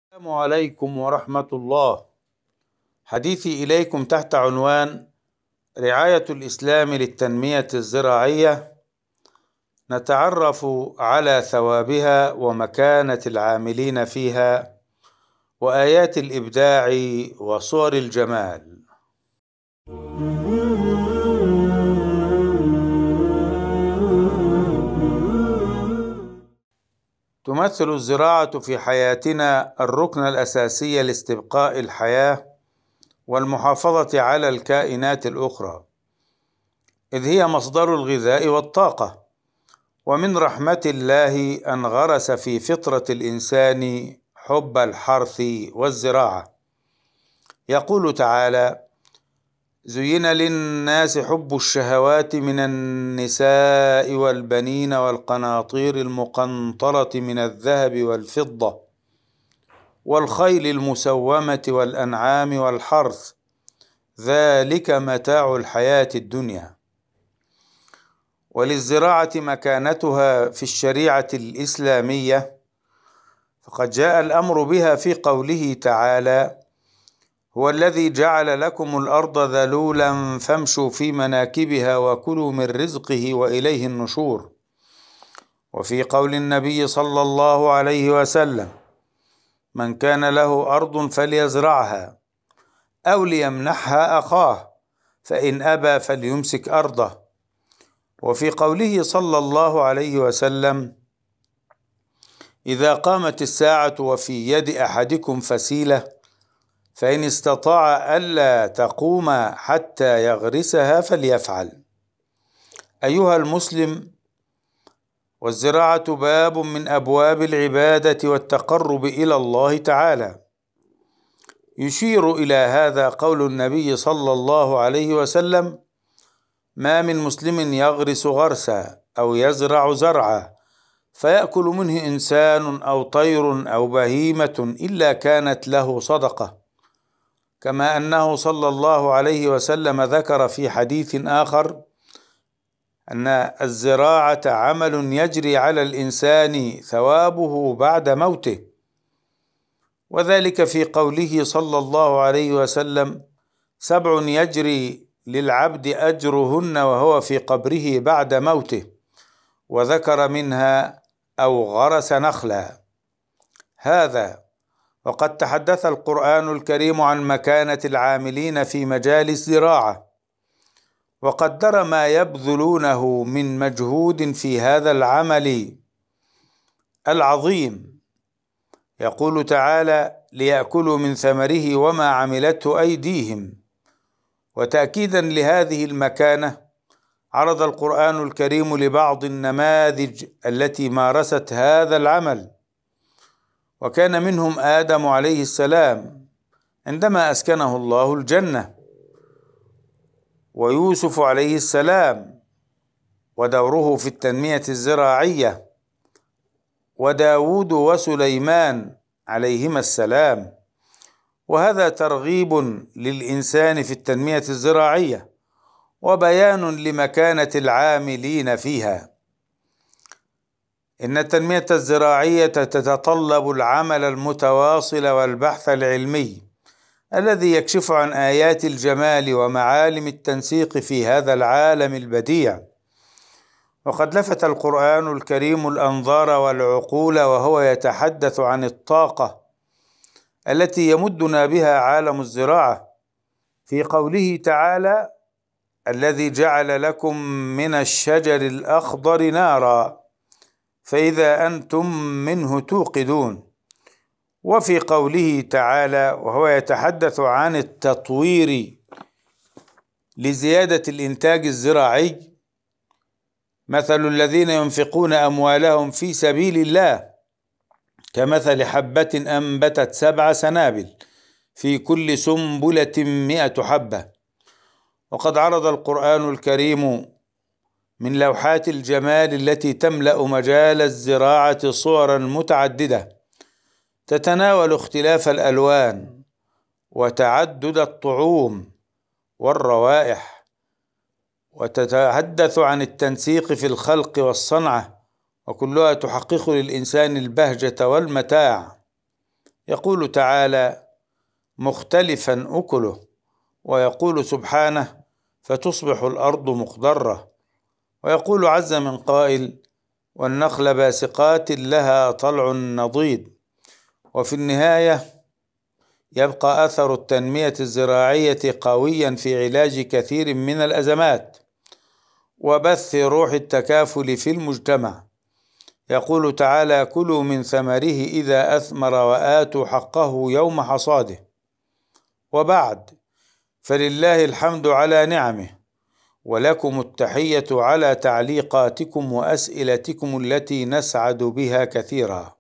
السلام عليكم ورحمة الله. حديثي إليكم تحت عنوان رعاية الإسلام للتنمية الزراعية. نتعرف على ثوابها ومكانة العاملين فيها وآيات الإبداع وصور الجمال. تمثل الزراعة في حياتنا الركن الأساسي لاستبقاء الحياة والمحافظة على الكائنات الأخرى، إذ هي مصدر الغذاء والطاقة. ومن رحمة الله أن غرس في فطرة الإنسان حب الحرث والزراعة. يقول تعالى: زين للناس حب الشهوات من النساء والبنين والقناطير المقنطرة من الذهب والفضة والخيل المسومة والأنعام والحرث، ذلك متاع الحياة الدنيا. وللزراعة مكانتها في الشريعة الإسلامية، فقد جاء الأمر بها في قوله تعالى: هو الذي جعل لكم الأرض ذلولا فامشوا في مناكبها وكلوا من رزقه وإليه النشور. وفي قول النبي صلى الله عليه وسلم: من كان له أرض فليزرعها أو ليمنحها أخاه، فإن أبى فليمسك أرضه. وفي قوله صلى الله عليه وسلم: إذا قامت الساعة وفي يد أحدكم فسيلة فإن استطاع ألا تقوم حتى يغرسها فليفعل. أيها المسلم، والزراعة باب من أبواب العبادة والتقرب إلى الله تعالى. يشير إلى هذا قول النبي صلى الله عليه وسلم: ما من مسلم يغرس غرسا أو يزرع زرعا فيأكل منه إنسان أو طير أو بهيمة إلا كانت له صدقة. كما أنه صلى الله عليه وسلم ذكر في حديث آخر أن الزراعة عمل يجري على الإنسان ثوابه بعد موته، وذلك في قوله صلى الله عليه وسلم: 7 يجري للعبد أجرهن وهو في قبره بعد موته، وذكر منها أو غرس نخلا. هذا وقد تحدث القرآن الكريم عن مكانة العاملين في مجال الزراعة، وقدر ما يبذلونه من مجهود في هذا العمل العظيم. يقول تعالى: ليأكلوا من ثمره وما عملته أيديهم. وتأكيدا لهذه المكانة، عرض القرآن الكريم لبعض النماذج التي مارست هذا العمل، وكان منهم آدم عليه السلام عندما أسكنه الله الجنة، ويوسف عليه السلام ودوره في التنمية الزراعية، وداود وسليمان عليهما السلام. وهذا ترغيب للإنسان في التنمية الزراعية وبيان لمكانة العاملين فيها. إن التنمية الزراعية تتطلب العمل المتواصل والبحث العلمي الذي يكشف عن آيات الجمال ومعالم التنسيق في هذا العالم البديع. وقد لفت القرآن الكريم الأنظار والعقول وهو يتحدث عن الطاقة التي يمدنا بها عالم الزراعة في قوله تعالى: الذي جعل لكم من الشجر الأخضر نارا فإذا أنتم منه توقدون. وفي قوله تعالى وهو يتحدث عن التطوير لزيادة الإنتاج الزراعي: مثل الذين ينفقون أموالهم في سبيل الله كمثل حبة أنبتت 7 سنابل في كل سنبلة 100 حبة. وقد عرض القرآن الكريم من لوحات الجمال التي تملأ مجال الزراعة صورا متعددة تتناول اختلاف الألوان وتعدد الطعوم والروائح، وتتحدث عن التنسيق في الخلق والصنعة، وكلها تحقق للإنسان البهجة والمتاع. يقول تعالى: مختلفا أكله، ويقول سبحانه: فتصبح الأرض مخضرة، ويقول عز من قائل: والنخل باسقات لها طلع نضيد. وفي النهاية يبقى أثر التنمية الزراعية قويا في علاج كثير من الأزمات وبث روح التكافل في المجتمع. يقول تعالى: كلوا من ثمره إذا أثمر وآتوا حقه يوم حصاده. وبعد، فلله الحمد على نعمه، ولكم التحية على تعليقاتكم وأسئلتكم التي نسعد بها كثيرا.